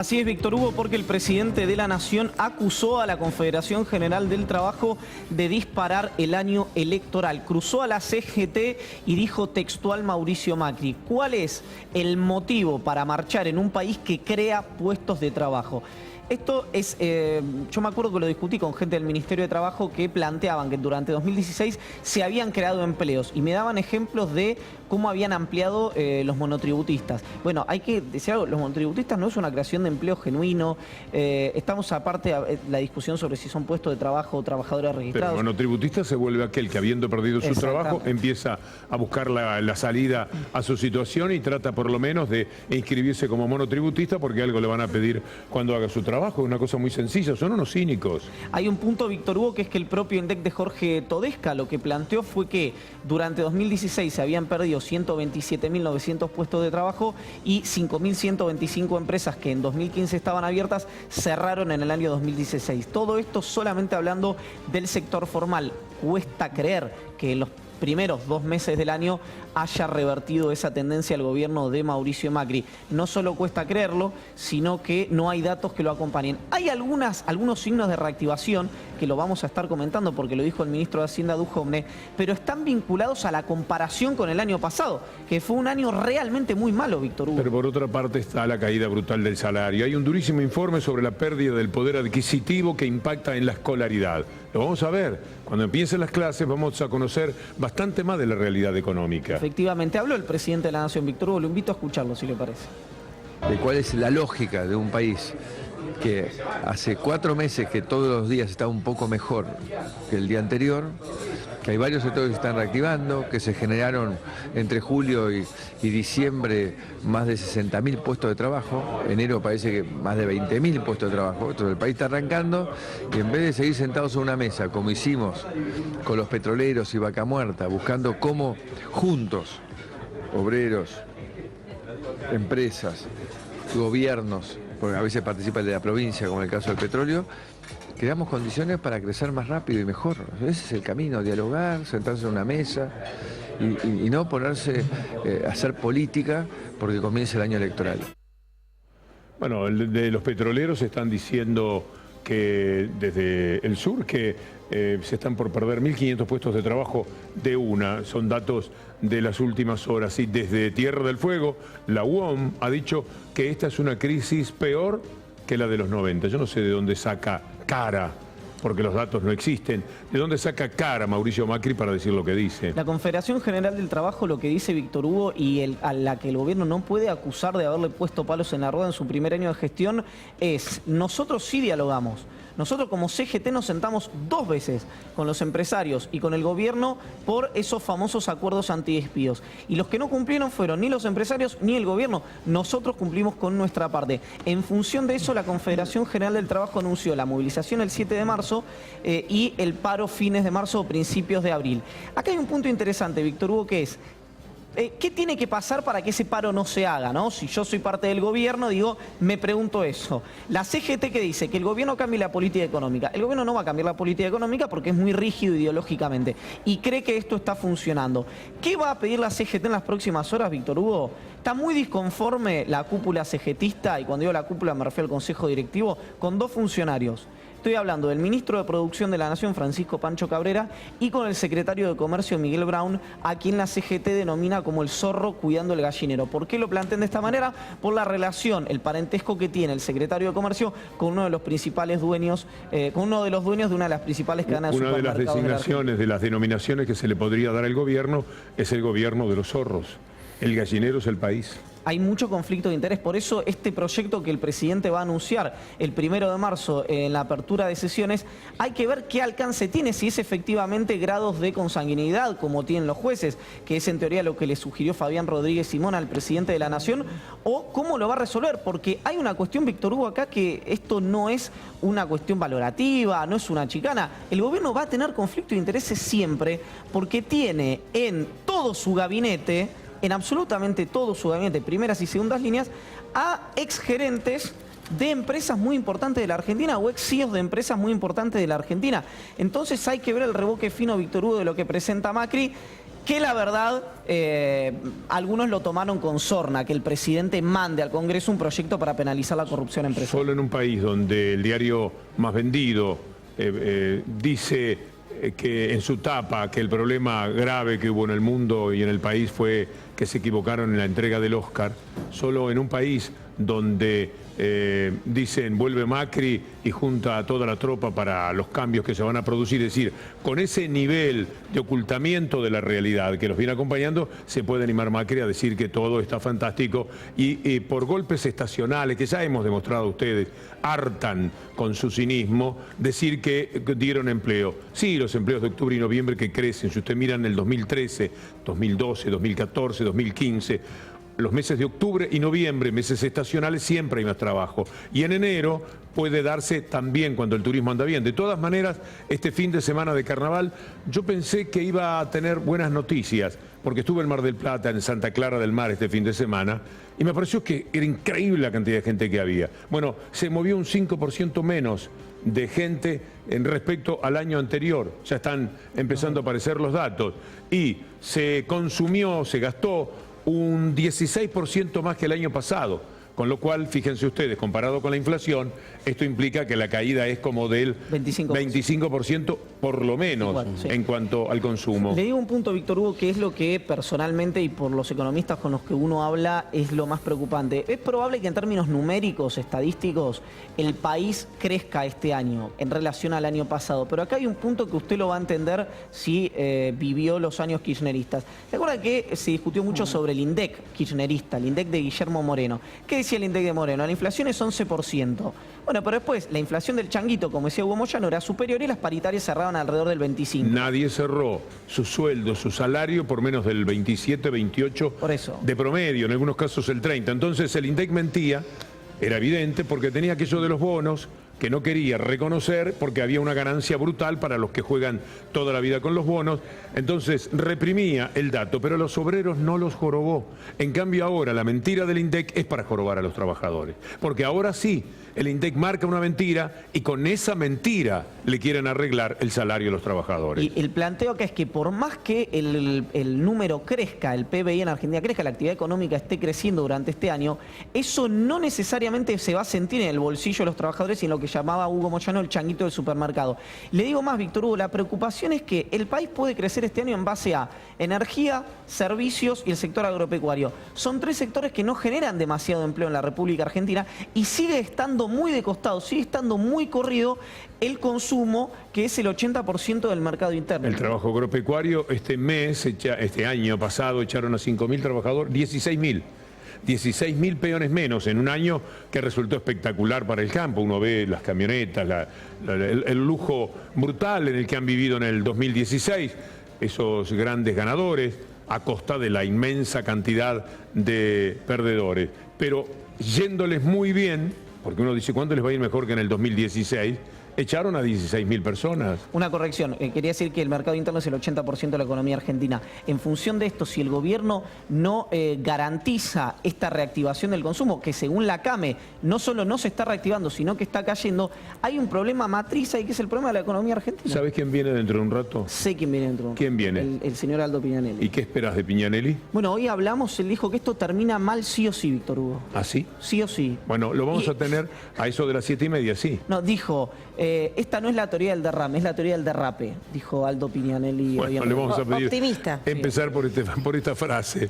Así es, Víctor Hugo, porque el presidente de la Nación acusó a la Confederación General del Trabajo de disparar el año electoral. Cruzó a la CGT y dijo textual Mauricio Macri: ¿cuál es el motivo para marchar en un país que crea puestos de trabajo? Esto es, yo me acuerdo que lo discutí con gente del Ministerio de Trabajo que planteaban que durante 2016 se habían creado empleos y me daban ejemplos de cómo habían ampliado los monotributistas. Bueno, hay que decir algo, los monotributistas no es una creación de empleo genuino, estamos aparte de la discusión sobre si son puestos de trabajo o trabajadores registrados. Pero el monotributista se vuelve aquel que, habiendo perdido su trabajo, empieza a buscar la salida a su situación y trata por lo menos de inscribirse como monotributista porque algo le van a pedir cuando haga su trabajo. Es una cosa muy sencilla, son unos cínicos. Hay un punto, Víctor Hugo, que es que el propio INDEC de Jorge Todesca lo que planteó fue que durante 2016 se habían perdido 127.900 puestos de trabajo y 5.125 empresas que en 2015 estaban abiertas cerraron en el año 2016. Todo esto solamente hablando del sector formal. Cuesta creer que en los primeros 2 meses del año haya revertido esa tendencia al gobierno de Mauricio Macri. No solo cuesta creerlo, sino que no hay datos que lo acompañen. Hay algunos signos de reactivación, que lo vamos a estar comentando porque lo dijo el ministro de Hacienda Duhovne, pero están vinculados a la comparación con el año pasado, que fue un año realmente muy malo, Víctor Hugo. Pero por otra parte está la caída brutal del salario. Hay un durísimo informe sobre la pérdida del poder adquisitivo que impacta en la escolaridad. Lo vamos a ver. Cuando empiecen las clases vamos a conocer bastante más de la realidad económica. Efectivamente, habló el presidente de la Nación, Víctor Hugo, lo invito a escucharlo si le parece. De cuál es la lógica de un país que hace 4 meses que todos los días está un poco mejor que el día anterior, que hay varios sectores que se están reactivando, que se generaron entre julio y diciembre más de 60.000 puestos de trabajo, enero parece que más de 20.000 puestos de trabajo. Entonces el país está arrancando y en vez de seguir sentados en una mesa como hicimos con los petroleros y Vaca Muerta, buscando cómo juntos, obreros, empresas, gobiernos, porque a veces participa el de la provincia como en el caso del petróleo, creamos condiciones para crecer más rápido y mejor. Ese es el camino, dialogar, sentarse en una mesa y no ponerse a hacer política porque comienza el año electoral. Bueno, de los petroleros están diciendo que desde el sur que se están por perder 1.500 puestos de trabajo de una. Son datos de las últimas horas. Y desde Tierra del Fuego, la UOM ha dicho que esta es una crisis peor que la de los 90. Yo no sé de dónde saca cara, porque los datos no existen. ¿De dónde saca cara Mauricio Macri para decir lo que dice? La Confederación General del Trabajo lo que dice, Víctor Hugo, y a la que el gobierno no puede acusar de haberle puesto palos en la rueda en su primer año de gestión es: nosotros sí dialogamos. Nosotros como CGT nos sentamos 2 veces con los empresarios y con el gobierno por esos famosos acuerdos antidespidos. Y los que no cumplieron fueron ni los empresarios ni el gobierno. Nosotros cumplimos con nuestra parte. En función de eso, la Confederación General del Trabajo anunció la movilización el 7 de marzo y el paro fines de marzo o principios de abril. Acá hay un punto interesante, Víctor Hugo, que es: ¿qué tiene que pasar para que ese paro no se haga, ¿no? Si yo soy parte del gobierno, digo, me pregunto eso. La CGT que dice que el gobierno cambie la política económica. El gobierno no va a cambiar la política económica porque es muy rígido ideológicamente y cree que esto está funcionando. ¿Qué va a pedir la CGT en las próximas horas, Víctor Hugo? Está muy disconforme la cúpula CGTista, y cuando digo la cúpula me refiero al Consejo Directivo, con 2 funcionarios. Estoy hablando del ministro de Producción de la Nación, Francisco Pancho Cabrera, y con el secretario de Comercio, Miguel Brown, a quien la CGT denomina como el zorro cuidando el gallinero. ¿Por qué lo plantean de esta manera? Por la relación, el parentesco que tiene el secretario de Comercio con uno de los principales dueños, con uno de los dueños de una de las principales cadenas de supermercados. Una de las designaciones, de las denominaciones que se le podría dar al gobierno es el gobierno de los zorros. El gallinero es el país. Hay mucho conflicto de interés, por eso este proyecto que el presidente va a anunciar el 1 de marzo en la apertura de sesiones, hay que ver qué alcance tiene, si es efectivamente grados de consanguinidad como tienen los jueces, que es en teoría lo que le sugirió Fabián Rodríguez Simón al presidente de la Nación, o cómo lo va a resolver, porque hay una cuestión, Víctor Hugo, acá, que esto no es una cuestión valorativa, no es una chicana. El gobierno va a tener conflicto de intereses siempre, porque tiene en todo su gabinete, en absolutamente todo su gabinete, primeras y segundas líneas, a exgerentes de empresas muy importantes de la Argentina o ex CEOs de empresas muy importantes de la Argentina. Entonces hay que ver el reboque fino, Víctor Hugo, de lo que presenta Macri, que la verdad algunos lo tomaron con sorna, que el presidente mande al Congreso un proyecto para penalizar la corrupción empresarial. Solo en un país donde el diario más vendido dice que en su tapa que el problema grave que hubo en el mundo y en el país fue que se equivocaron en la entrega del Oscar, solo en un país donde dicen vuelve Macri y junta a toda la tropa para los cambios que se van a producir, es decir, con ese nivel de ocultamiento de la realidad que los viene acompañando, se puede animar Macri a decir que todo está fantástico y por golpes estacionales que ya hemos demostrado a ustedes, hartan con su cinismo decir que dieron empleo. Sí, los empleos de octubre y noviembre que crecen, si usted mira en el 2013, 2012, 2014, 2015, los meses de octubre y noviembre, meses estacionales, siempre hay más trabajo. Y en enero puede darse también cuando el turismo anda bien. De todas maneras, este fin de semana de carnaval, yo pensé que iba a tener buenas noticias, porque estuve en Mar del Plata, en Santa Clara del Mar este fin de semana, y me pareció que era increíble la cantidad de gente que había. Bueno, se movió un 5% menos de gente en respecto al año anterior. Ya están empezando a aparecer los datos. Y se consumió, se gastó un 16% más que el año pasado, con lo cual, fíjense ustedes, comparado con la inflación, esto implica que la caída es como del 25% por lo menos. Igual, sí, en cuanto al consumo. Le digo un punto, Víctor Hugo, que es lo que personalmente y por los economistas con los que uno habla es lo más preocupante. Es probable que en términos numéricos, estadísticos, el país crezca este año en relación al año pasado, pero acá hay un punto que usted lo va a entender si vivió los años kirchneristas. ¿Recuerda que se discutió mucho sobre el INDEC kirchnerista, el INDEC de Guillermo Moreno? ¿Qué decía el INDEC de Moreno? La inflación es 11%. Bueno, pero después la inflación del changuito, como decía Hugo Moyano, era superior y las paritarias cerraban alrededor del 25%. Nadie cerró su sueldo, su salario por menos del 27, 28 por eso, de promedio, en algunos casos el 30%. Entonces el INDEC mentía, era evidente, porque tenía aquello de los bonos que no quería reconocer porque había una ganancia brutal para los que juegan toda la vida con los bonos. Entonces reprimía el dato, pero a los obreros no los jorobó. En cambio ahora la mentira del INDEC es para jorobar a los trabajadores, porque ahora sí, el INDEC marca una mentira y con esa mentira le quieren arreglar el salario a los trabajadores. Y el planteo acá es que por más que el número crezca, el PBI en Argentina crezca, la actividad económica esté creciendo durante este año, eso no necesariamente se va a sentir en el bolsillo de los trabajadores y en lo que llamaba Hugo Moyano el changuito del supermercado. Le digo más, Víctor Hugo, la preocupación es que el país puede crecer este año en base a energía, servicios y el sector agropecuario. Son tres sectores que no generan demasiado empleo en la República Argentina y sigue estando muy de costado, sigue estando muy corrido el consumo, que es el 80% del mercado interno. El trabajo agropecuario, este año pasado echaron a 5.000 trabajadores, 16.000 peones menos en un año que resultó espectacular para el campo. Uno ve las camionetas, el lujo brutal en el que han vivido en el 2016 esos grandes ganadores a costa de la inmensa cantidad de perdedores. Pero yéndoles muy bien, porque uno dice, ¿cuánto les va a ir mejor que en el 2016? Echaron a 16.000 personas. Una corrección, quería decir que el mercado interno es el 80% de la economía argentina. En función de esto, si el gobierno no garantiza esta reactivación del consumo, que según la CAME no solo no se está reactivando, sino que está cayendo, hay un problema matriz ahí que es el problema de la economía argentina. ¿Sabes quién viene dentro de un rato? Sé quién viene dentro de un rato. ¿Quién viene? El señor Aldo Piñanelli. ¿Y qué esperas de Piñanelli? Bueno, hoy hablamos, él dijo que esto termina mal sí o sí, Víctor Hugo. ¿Ah, sí? Sí o sí. Bueno, lo vamos a tener a eso de las 7:30, sí. No, dijo, esta no es la teoría del derrame, es la teoría del derrape, dijo Aldo Piñanelli. Bueno, le vamos a pedir optimista. empezar por esta frase.